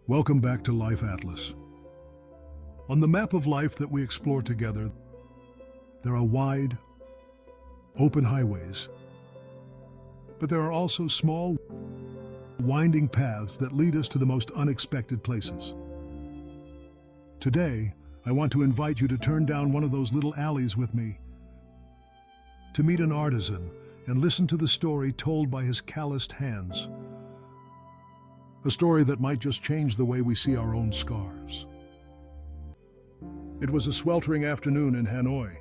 Welcome back to Life Atlas. On the map of life that we explore together, there are wide, open highways, but there are also small, winding paths that lead us to the most unexpected places. Today, I want to invite you to turn down one of those little alleys with me, to meet an artisan and listen to the story told by his calloused hands. A story that might just change the way we see our own scars. It was a sweltering afternoon in Hanoi.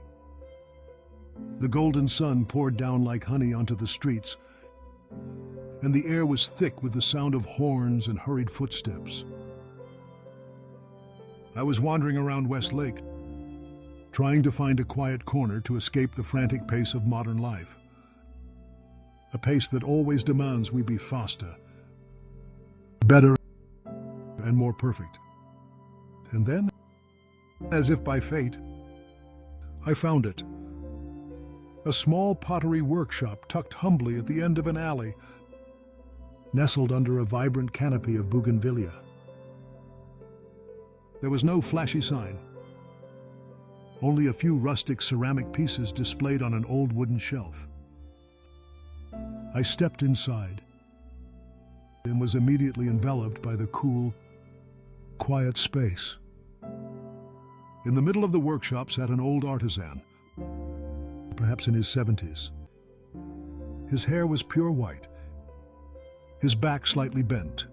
The golden sun poured down like honey onto the streets, and the air was thick with the sound of horns and hurried footsteps. I was wandering around West Lake, trying to find a quiet corner to escape the frantic pace of modern life. A pace that always demands we be faster, better, and more perfect. And then, as if by fate, I found it. A small pottery workshop tucked humbly at the end of an alley, nestled under a vibrant canopy of bougainvillea. There was no flashy sign, only a few rustic ceramic pieces displayed on an old wooden shelf. I stepped inside and was immediately enveloped by the cool, quiet space. In the middle of the workshop sat an old artisan, perhaps in his 70s. His hair was pure white, his back slightly bent,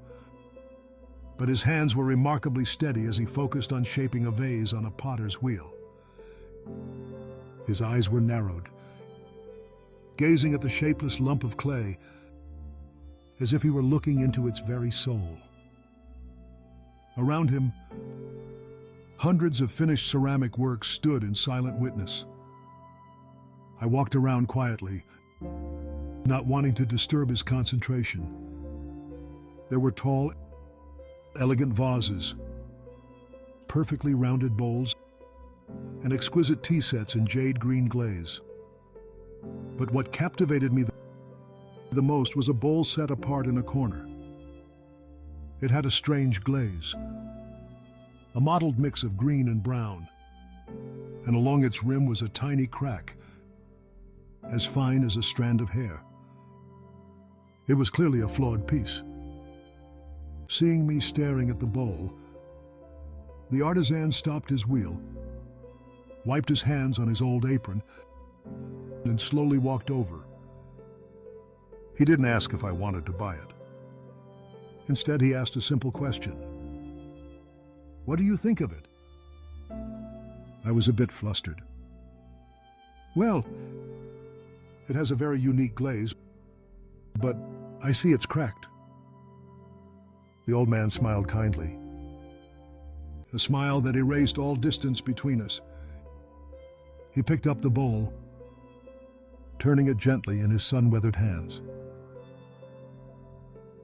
but his hands were remarkably steady as he focused on shaping a vase on a potter's wheel. His eyes were narrowed, gazing at the shapeless lump of clay as if he were looking into its very soul. Around him, hundreds of finished ceramic works stood in silent witness. I walked around quietly, not wanting to disturb his concentration. There were tall, elegant vases, perfectly rounded bowls, and exquisite tea sets in jade green glaze. But what captivated me the most was a bowl set apart in a corner. It had a strange glaze, a mottled mix of green and brown, and along its rim was a tiny crack, as fine as a strand of hair. It was clearly a flawed piece. Seeing me staring at the bowl, the artisan stopped his wheel, wiped his hands on his old apron, and slowly walked over. He didn't ask if I wanted to buy it. Instead, he asked a simple question. "What do you think of it?" I was a bit flustered. "Well, it has a very unique glaze, but I see it's cracked." The old man smiled kindly, a smile that erased all distance between us. He picked up the bowl, turning it gently in his sun-weathered hands.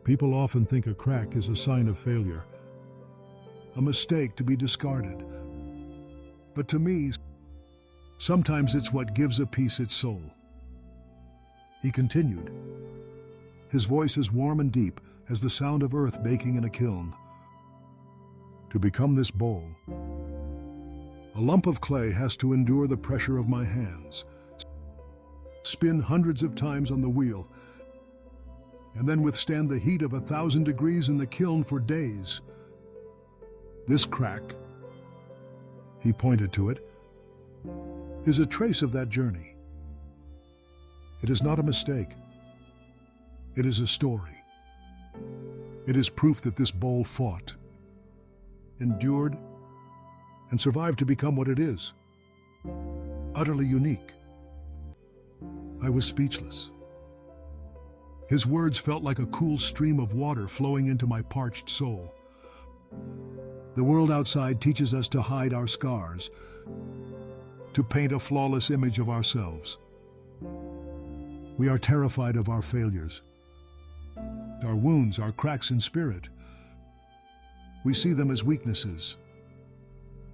People often think a crack is a sign of failure, a mistake to be discarded. But to me, sometimes it's what gives a piece its soul. He continued, his voice as warm and deep as the sound of earth baking in a kiln. To become this bowl, a lump of clay has to endure the pressure of my hands, spin hundreds of times on the wheel, and then withstand the heat of 1,000 degrees in the kiln for days. This crack, he pointed to it, is a trace of that journey. It is not a mistake. It is a story. It is proof that this bowl fought, endured, and survived to become what it is. Utterly unique. I was speechless. His words felt like a cool stream of water flowing into my parched soul. The world outside teaches us to hide our scars, to paint a flawless image of ourselves. We are terrified of our failures, our wounds, our cracks in spirit. We see them as weaknesses,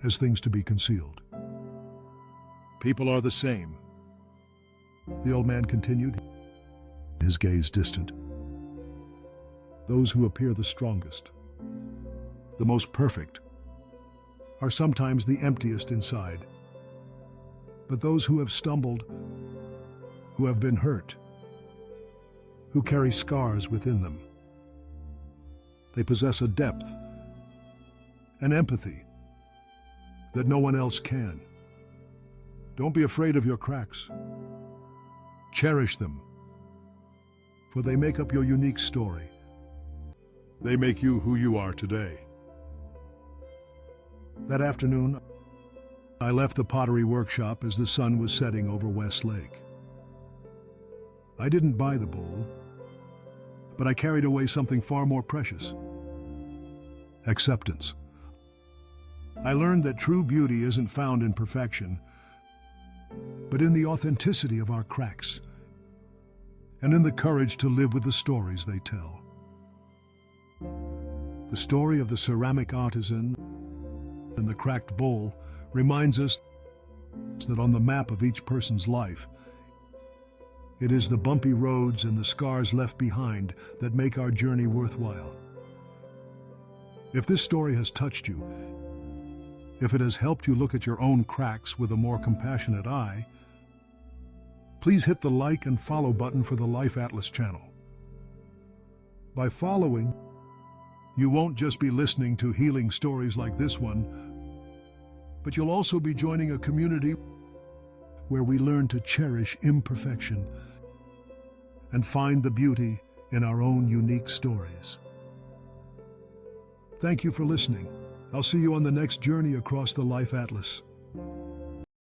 as things to be concealed. People are the same, the old man continued, his gaze distant. Those who appear the strongest, the most perfect, are sometimes the emptiest inside. But those who have stumbled, who have been hurt, who carry scars within them, they possess a depth, an empathy that no one else can. Don't be afraid of your cracks. Cherish them, for they make up your unique story. They make you who you are today. That afternoon, I left the pottery workshop as the sun was setting over West Lake. I didn't buy the bowl, but I carried away something far more precious: acceptance. I learned that true beauty isn't found in perfection, but in the authenticity of our cracks, and in the courage to live with the stories they tell. The story of the ceramic artisan and the cracked bowl reminds us that on the map of each person's life, it is the bumpy roads and the scars left behind that make our journey worthwhile. If this story has touched you, if it has helped you look at your own cracks with a more compassionate eye, please hit the like and follow button for the Life Atlas channel. By following, you won't just be listening to healing stories like this one, but you'll also be joining a community where we learn to cherish imperfection and find the beauty in our own unique stories. Thank you for listening. I'll see you on the next journey across the Life Atlas.